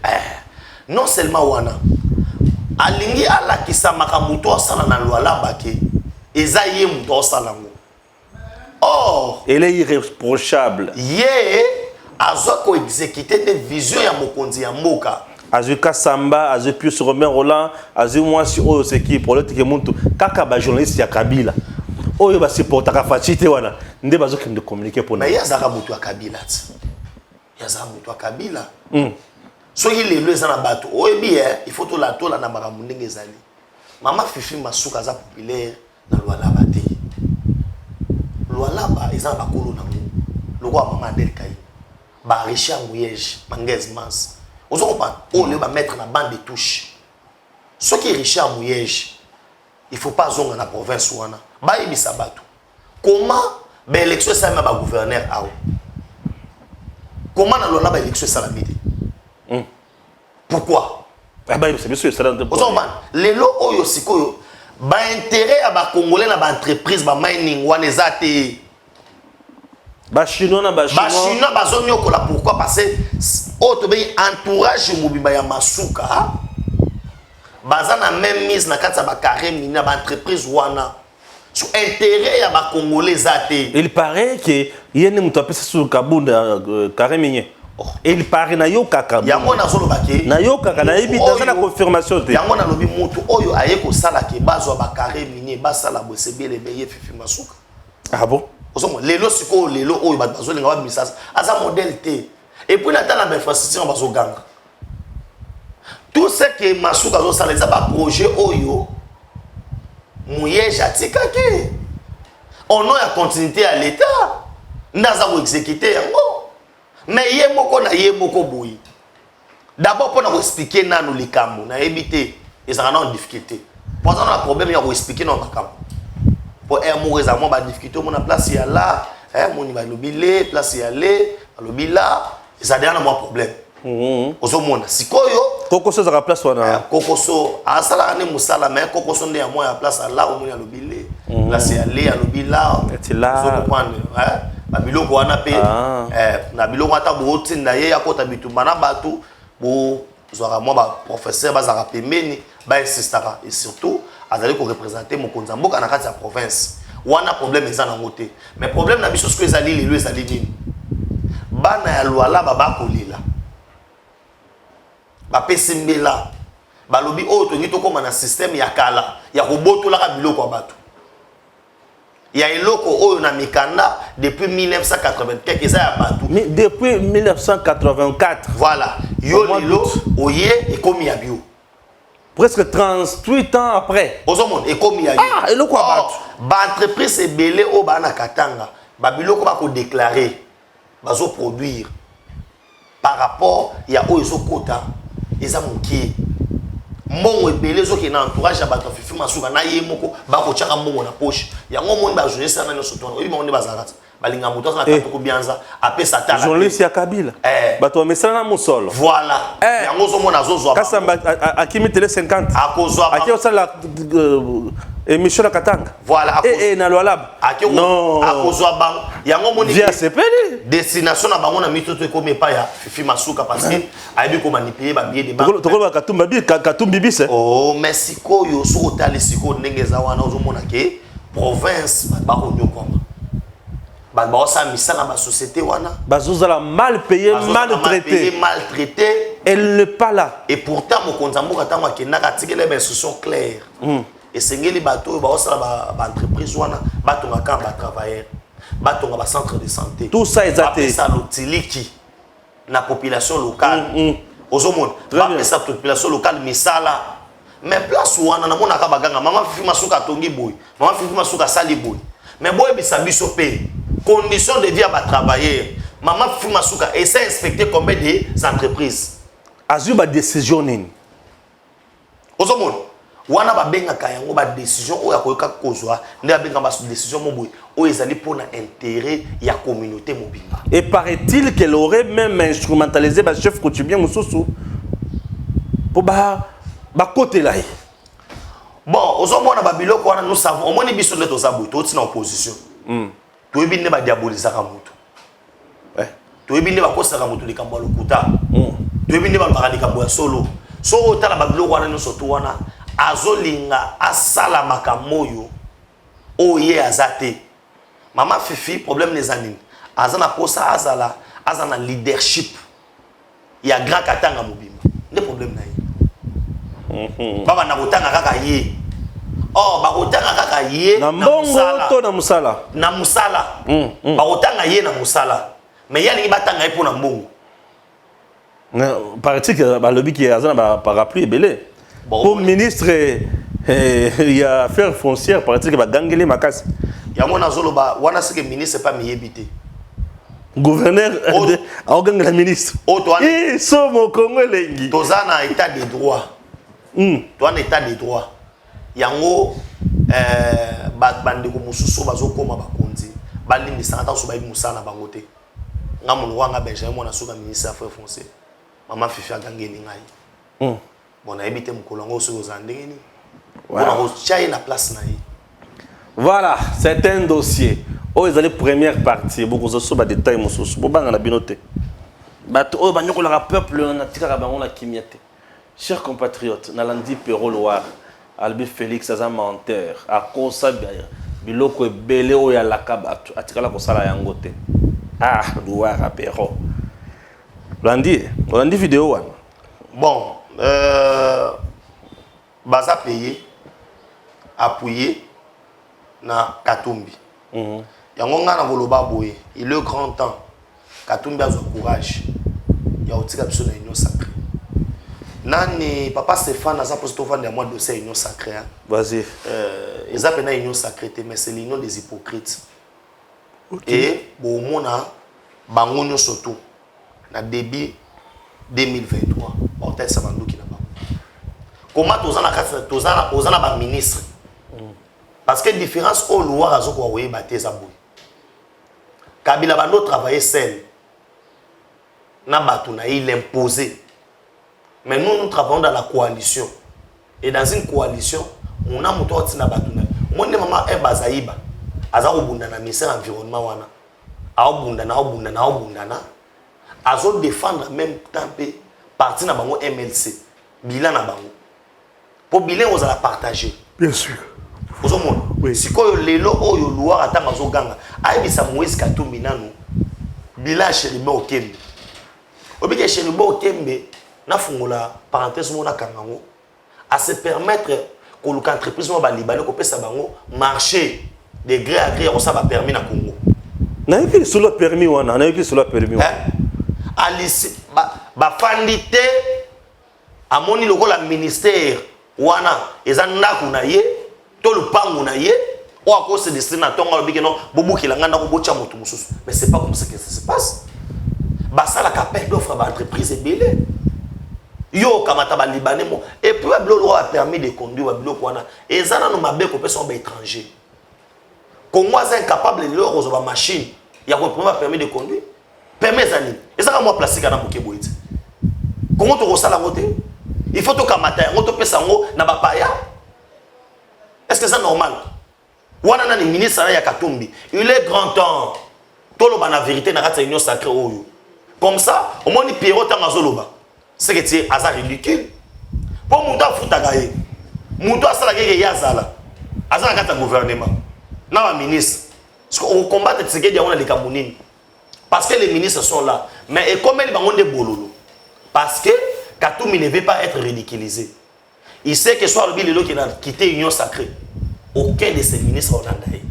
Non seulement wana. Alingi ala kisama muto asala na loi la bake. Eza ye muto asala ngo. Or, elle est irréprochable. Azoko exécuter des visions ya mokonzi ya mboka. Azuka Samba, Azupius Romain Roland, Azumwasi Oyo Seki, politique muntu, kaka ba journaliste ya Kabila. Oyo ba supporta ka fachite wana. Nde bazo kim de communiquer pour nous. Mais yazaka mutu ya Kabila. Yazaka mutu ya Kabila. So il le za na bato. Oyo bi il faut to la tola na makambo ndenge ezali. Mama Fifi Masuka za populaire na Lualaba te. Lualaba eza ba kolo na ngo. Loko mama Adel Kai. Ba Richard Mouyej, Manguez Mans. Vous comprenez? On va mettre la bande de touche. Ce qui est Richard Mouyej, il ne faut pas zonger dans la province. Ba ibi sabatu. Comment l'élection ça m'a gouverneur a? Comment dans la élection ça la midi? Pourquoi? Ah bah c'est bien sûr ça dans le. Vous comprenez? Les lots oyo sikoyo ba intérêt à ba congolais na ba entreprise ba mining wana ezate. Chinois na chinois bazonyo kola pourquoi parce que otobe entourage mobimba ya Masuka baza na même mise na kati ba carré mina ba entreprise wana sur intérêt ya ba congolais zate. Il paraît que yene muto apesa sur kabunda carré minier. Il paraît na yo kaka. Yango na zolo bake. Na yo kaka na yebi dans la confirmation te. Yango na lobi mutu oyo aye ko sala ke bazo ba carré minier ba sala bo sebele beye Fifi Masuka. Ah bon? Lelo siko lelo oyo bat bazo linga ba misas aza modèle T et puis na tala ba infrastructure bazo ganga tout ce que Masuka zo sala za ba projet oyo Mouyej atikaki on a continuité à l'état ndaza ko exécuter yango mais ye moko na ye moko boyi d'abord pour nous expliquer nanu likambo na ebité ezanga na difficulté pour ça on a problème ya ko expliquer na makambo pour mourir à moi ba difficulté mon place ya là mon va lobile place ya là lobila ça derrière moi problème ozo mona sikoyo Kokoso za place wana. Kokoso asala ne musala mais Kokoso nde ya moi ya place là au mona lobile. Là c'est aller à lobila. C'est là. Vous comprenez hein? Ba biloko wana pe na biloko ata bo tinda ye akota bitumba na batu bo zora moi ba professeur bazaka pembeni ba insistaka et surtout azali ko représenter mokonza mboka na kati ya province. Wana problème eza na ngote. Mais problème na biso ce que ezali lelo ezali nini? Bana ya lwala baba kolila. Ba pesimbela. Balobi o to ngito koma na système ya kala ya kobotola ka biloko ya bato. Ya eloko oyo na mikanda depuis 1984 eza ya bato. Mais depuis 1984. Voilà. Yo lelo oye ekomi ya bio. Presque 38 ans après. Ozomon ekomi ya yo. Ah, eloko ya bato. Ba entreprise ebele o ba na katanga. Ba biloko ba ko déclarer. Bazo produire par rapport ya oyo zo kota eza mokie. Mbongo ebele zo ki na entourage ya bato fifi masuka na ye moko ba ko tshaka mbongo na poche. Yango moni ba journaliste na nyoso tona. Oyi monde bazalaka. Balinga moto na katoko bianza apesa tala. Journaliste ya Kabila. Bato mesala na musolo. Voilà. Yango zo mona zo zo. Kasamba akimi tele 50. Akozwa. Aki osala émission la Katanga. Voilà. Na Lualab. Non. Akozwa bang. Yango moni via sepeli. Destination na bango na mitoto ekomi pa ya fifi masuka parce que aibi ko manipuler ba billet de banque. Tokolo Katumba bi Katumbi bise. Oh, Mexico yo so otali siko ndenge za wana ozomona ke province ba ko nyokoma. Ba osa misala ba société wana. Bazozala mal payé, maltraité. Maltraité. Elle n'est pas là. Et pourtant mokonza mboka tango akendaka tikele ba instruction claire. Et sengeli bato ba osala ba entreprise wana batonga ka ba travailleurs. Batonga ba centre de santé. Tout ça est athée. Ça l'utilité na population locale. Ozomona ba pesa population locale misala. Mais place wana na mona ka baganga mama fifi masuka tongi boy. Mama fifi masuka sali boy. Mais boy bisa biso pe. Conditions de vie à travailler. Maman Fifi Masuka essaie d'inspecter combien d'entreprises. Azuba décision nini. Ozomon. Wana ba benga kayango ba décision o ya koyoka kozwa nde benga ba décision moboy o ezali pour na intérêt ya communauté mobimba. Et paraît-il qu'elle aurait même instrumentalisé ba chef coutumier Mususu pour ba côté là. Bon, ozomona ba biloko wana nous savons au moins biso le tozabu to tina opposition. Toyebi ne ba diabolisaka mutu. Toyebi ne ba kosaka mutu likambo lokuta. Toyebi ne ba maka likambo ya solo. So otala ba biloko wana nyonso to wana azolinga asala makamoyo oye azate. Mama Fifi problème les anines. Azana posa azana leadership. Ya grand katanga mobimba. Ne problème na ye. Baba na kotanga kaka ye. Oh, bakotanga kaka ye na mbongo to na musala. Na musala. Bakotanga ye na musala. Mais yali batanga ye pour na mbongo. Paraît-il que ba lobby qui azana ba parapluie belé. Pour ministre il y a affaires foncières paraît-il que ba gangeli makasi. Ya mona zoloba wana sike ministre pas miyebité. Gouverneur a gangela ministre. Et so mo Congo lengi. Tozana état de droit. Toi en état de droit. Yango bandeko mususu bazokoma bakonzi balimbisa ata so bayi musala bango te ngamu wanga Benjamin mona suka ministre affaires foncières mama Fifi agangeli ngai bon na ebite mukolongo so ozandenge ni bona ko chai na place na yi. Voilà, c'est un dossier. Oh, ils allaient première partie, beaucoup de choses, des détails, mususu bobanga na binote bato o banyoko la peuple na tikaka bango na kimiete. Chers compatriotes, Nalandi Perro Loire Albi Félix aza menteur a kosa biloko ebele oyo alaka bato atikala kosala yango te. Loire Perro Landi vidéo wana. Bon, baza payé appuyé na Katumbi. Yango nga na koloba boye, il est grand temps Katumbi a courage ya otika biso na union sacrée. Nani papa Stéphane a posé au fond de moi dossier union sacrée. Vas-y. Ils appellent une union sacrée, mais c'est l'union des hypocrites. Et bon mona bangonyo surtout na début 2023. Peut-être ça va nous qui n'a pas. Comment tozana ba ministre? Parce que différence au loi razo ko waye bateza boy. Kabila bando travailler seul. Na batu na il imposer. Mais nous travaillons dans la coalition. Et dans une coalition, on a moto tina batuna. Mon maman est bazaïba. Aza obundana ministère environnement wana. A obundana. Azo défendre même temps parti na bango MLC. Bilan na bango. Pour bilan on la partager. Bien sûr. Ozo mon. Oui. Sikoyo lelo oyo luwa atanga zo ganga. Ayebisa Moïse Katumbi nanu. Bilan Cheribe Okembe. Obike Cheribe Okembe na fungola parenthèse mona kangango. À se permettre que l'entreprise va libanais ko pesa bango marché de gré à gré on ça va permis na Congo. Na yiki sur le permis wana, na yiki sur le permis. Alice ba fandité amoni loko la ministère wana ezanda kuna ye to lupangu na ye o ako se destina tonga lobiki non bobuki la nganda ko bocha moto mususu. Mais c'est pas comme ça que ça se passe. Ba ça la capelle d'offre ba entreprise belé. Yo kamata ba libanais mo et puis le droit a permis de conduire ba wana ezana no mabe ko pesa ba étranger. Congo est incapable de leur ba machine ya ko permis de conduire. Permet zani. Ezaka moi plastique na boké boït. Comment to rosala ngote? Il faut to kamata ngoto pesa ngo na ba paya. Est-ce que c'est normal? Wana na ni ministre ya Katumbi. Il est grand temps. Tolo ba na vérité na rata union sacrée oyo. Comme ça, au moins ni Pierrot tangazoloba. C'est que c'est hasard ridicule. Pour mon temps foutagaye. Mon temps ça la guerre yazala. Hasard kata gouvernement. Na wa ministre. Parce qu'on combat cette guerre on a les Camerounais. Parce que les ministres sont là. Mais et comme ils vont des bololo. Parce que Katumbi ne veut pas être ridiculisé. Il sait que soit le Bilelo qui a quitté l'Union sacrée. Aucun de ces ministres n'a d'ailleurs.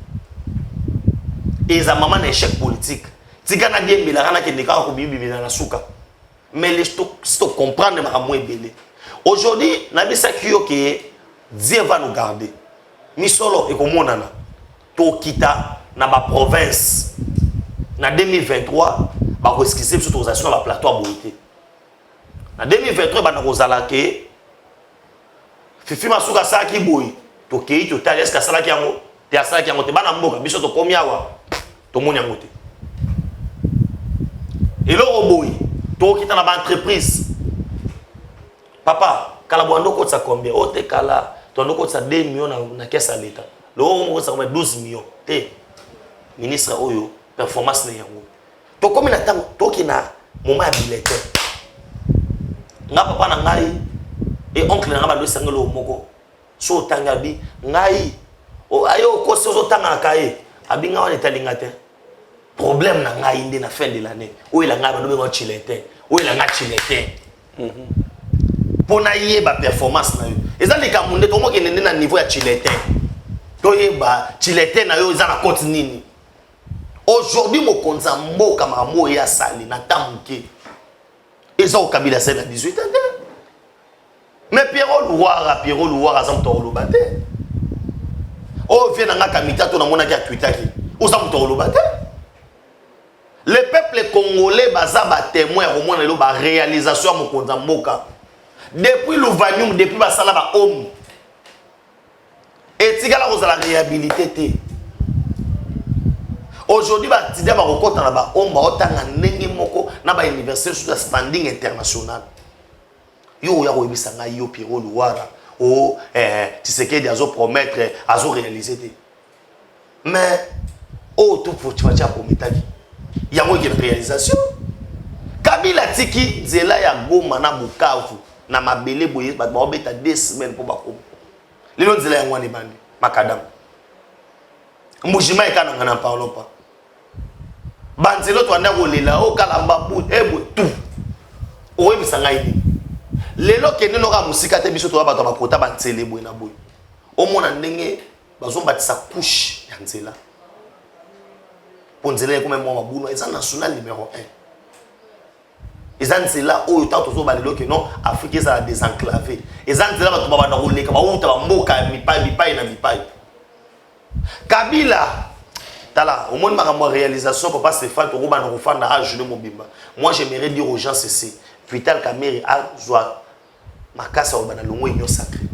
Et ils ont un échec politique. Tigana bien Milarana qui n'est pas au souka. Mais les gens comprennent que belé. Aujourd'hui, Nabi Sakio qui Dieu va nous garder. Misolo et comme on a to kita na ba province. En 2023, on va esquisser sur l'autorisation de la plateau à Boïté. En 2023, on va rozalake. Fifi masuka saki boy. Tokei to tales ka sala kiango. Te asala kiango te bana mboka biso to komiawa. To moni angote. Et là boy, to kita na ba entreprise. Papa, kala boando ko tsa combien? O te kala, to ndo ko tsa 2 millions na kesa leta. Lo mo ko tsa 12 millions. Te ministre oyo performance na yango. To komi na tango to kina moment habilité. Nga papa na ngai et oncle na ba do sangelo moko. So tangabi ngai o ayo ko so tanga kai abi nga wana talinga te. Problème na ngai inde na fin de l'année. O ila nga ba do ngo chilete. O ila nga chilete. Pona yeba performance na yo. Eza lika munde to mo ke nende na niveau ya chilete. To yeba chilete na yo eza na compte nini. Aujourd'hui, mon konza mboka mamo ya sali na tamuke. Ils ont Kabila c'est à 18 ans. Mais Pierrot Louara azam tolo bate. Oh vient na kamita to na mona ki Twitter ki. Ozam tolo bate. Le peuple congolais baza ba témoin au moins le ba réalisation mon konza mboka. Depuis le vanium depuis ba sala ba homme. Et tigala ko la réhabilité. Aujourd'hui, il y a des universités sur standing international. Il y a des Pierrot Louara. Tu sais qu'il y a des promettre, à réaliser. Mais, tout pour tu vas dire pour métal. Il y a une réalisation. Kabila Tiki, Zela ya Goma na Bukavu, na Mabele Boye, ba 2 semaines pour Bako. Les gens Zela ya Ngwani Bandi, Makadam. Mujima eka n'en parlons pas. Banzelo to anda kolela o kalamba bout ebo tout. O ebisanga ini. Lelo kene no ka musika te biso to ba to ba kota banzele boy na boy. O mona ndenge bazomba tisa couche ya nzela. Ponzela ko même mo mabuno eza national numéro 1. Eza nzela o yo tato zo ba lelo ke non Afrique eza désenclavé. Eza nzela ba to ba na koleka ba uta ba mboka mipai na mipai. Kabila Tala, au moins ma réalisation, papa Stéphane, tu vas nous faire à Julien Mobimba. Moi, j'aimerais dire aux gens ceci. Vital Kameri a joie. Ma casse au bana l'ongo union sacrée.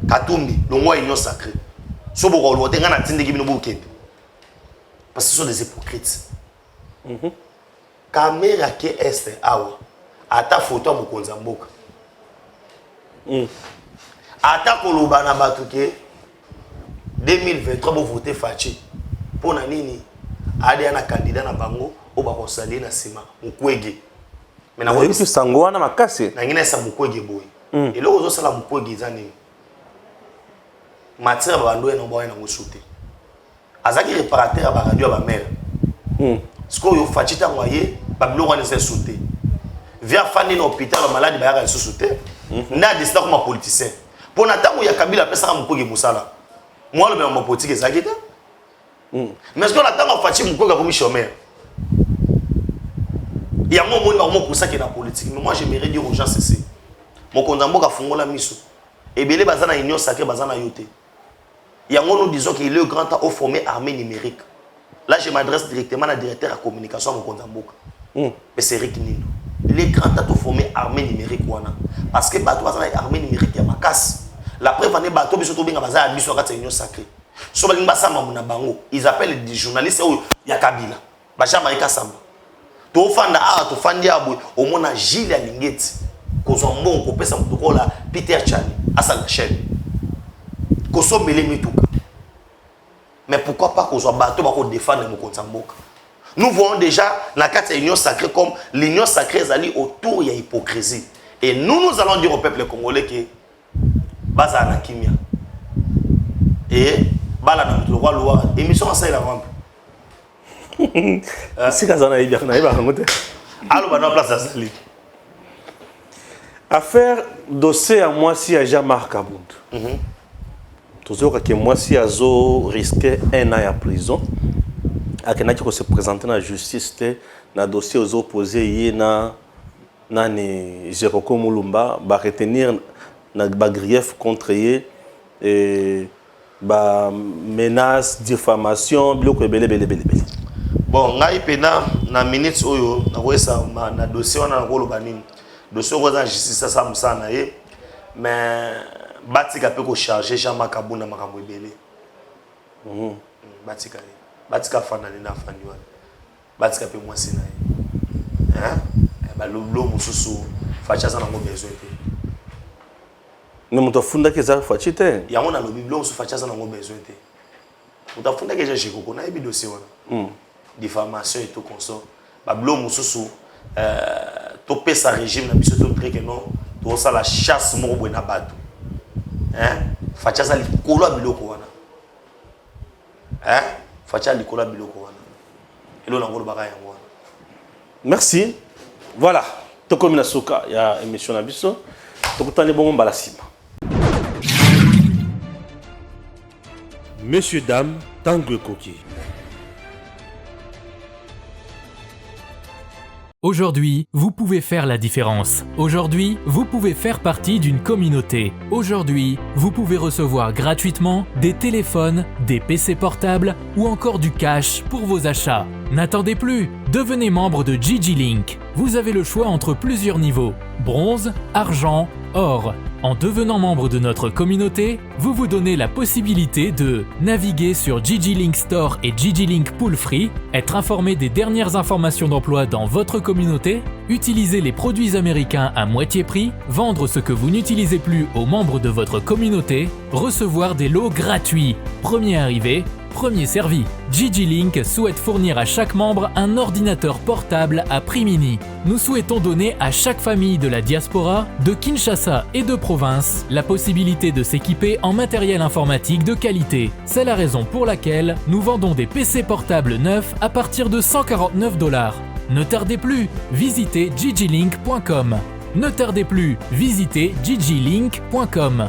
Katumbi, l'ongo union sacrée. Sobo rolo, t'es gana tinde gibi no bouquet. Parce que ce sont des hypocrites. Kameri a qui est awa. ata photo ya mokonzi ya mboka ata koloba na bato ke 2023 bovote Faci mpo na nini adeya na candidat na bango oyo bakosalie na nsima Mukwege nayebi sango wana makasi nangi naesa Mukwege boye eloko ozosala Mukwege eza nini matière babando ye nango yango sute azalaki réparateur ya baradio ya bamere sikoyo Faci ntango aye babiloko wana eza sute via afandi na hôpital bamaladi bayaka lisusu te nde adesida koma politicien mpo na ntango ya Kabila apesaka Mukwege mosala moi alobela mapolitike ezalaki te mais sikoyo na ntango Faci Mukwege akomi chômeur yango omoni bakomopusaki na politique mais moi j'aimerais dire aux gens ceci mokonzi ya mboka afungola miso ebele baza na union sacrée baza na yo te yango nous disons qu'il est le grand temps au former armée numérique là je m'adresse directement à directeur à communication à mokonzi ya mboka mais c'est Rick Nindo les grands temps au former armée numérique wana parce que bato baza na armée numérique ya makasi la preuve ane bato biso to benga baza ya biso kati union sacrée so balingi basamba mona bango ils appellent des journalistes oyo ya Kabila bajama ikasamba to fanda to fandi abo omona Gilles ya Lingeti kozwa mbongo kopesa mutukola Peter Chani asa la chaîne kosombele mituka mais pourquoi pas kozwa bato bako défendre mokonzi ya mboka nous voyons déjà la carte de l'union sacrée comme l'union sacrée est autour de l'hypocrisie et nous allons dire au peuple congolais que baza na kimia et bala na le roi loi émission ça il a rampe si kazana ibia na iba ngote allo ba na place azali affaire dossier à moi si à Jean-Marc Kabund toujours que moi si azo risquer 1 an en prison akenaki ko se présenter na justice te na dossier aux opposés yé na nani Jérôme Mulumba ba retenir na ba grief contre yé et ba menace diffamation biloko belé bon ngai pena na minutes oyo na koesa na dossier wana na koloba nini dossier ko za justice ça musana ye mais batika pe ko charger Jean-Marc Kabund na makambo ebele batika fana na fani wana batika pe mwasi na ye ba loblo mususu Faci za na ngo besoin te ne muto funda ke za Faci te yango na lobi blo mususu Faci za na ngo besoin te muto funda ke je jiko na ebi dossier wana diffamation et tout consort ba blo mususu to pesa régime na biso to que non to ça la chasse mo bo na bato Faci za likolo biloko wana Faci likolo biloko wana elo na ngolo baka yango wana merci voilà tokomi na suka ya émission na biso tokutani bongo mbala sima. Messieurs dames, Tanguy Koki. Aujourd'hui, vous pouvez faire la différence. Aujourd'hui, vous pouvez faire partie d'une communauté. Aujourd'hui, vous pouvez recevoir gratuitement des téléphones, des PC portables ou encore du cash pour vos achats. N'attendez plus, devenez membre de Gigi Link. Vous avez le choix entre plusieurs niveaux, bronze, argent, or. En devenant membre de notre communauté, vous vous donnez la possibilité de naviguer sur Gigi Link Store et Gigi Link Pool Free, être informé des dernières informations d'emploi dans votre communauté, utiliser les produits américains à moitié prix, vendre ce que vous n'utilisez plus aux membres de votre communauté, recevoir des lots gratuits. Premier arrivé, premier servi. Gigi Link souhaite fournir à chaque membre un ordinateur portable à prix mini. Nous souhaitons donner à chaque famille de la diaspora, de Kinshasa et de province, la possibilité de s'équiper en matériel informatique de qualité. C'est la raison pour laquelle nous vendons des PC portables neufs à partir de $149. Ne tardez plus, visitez gigilink.com. Ne tardez plus, visitez gigilink.com.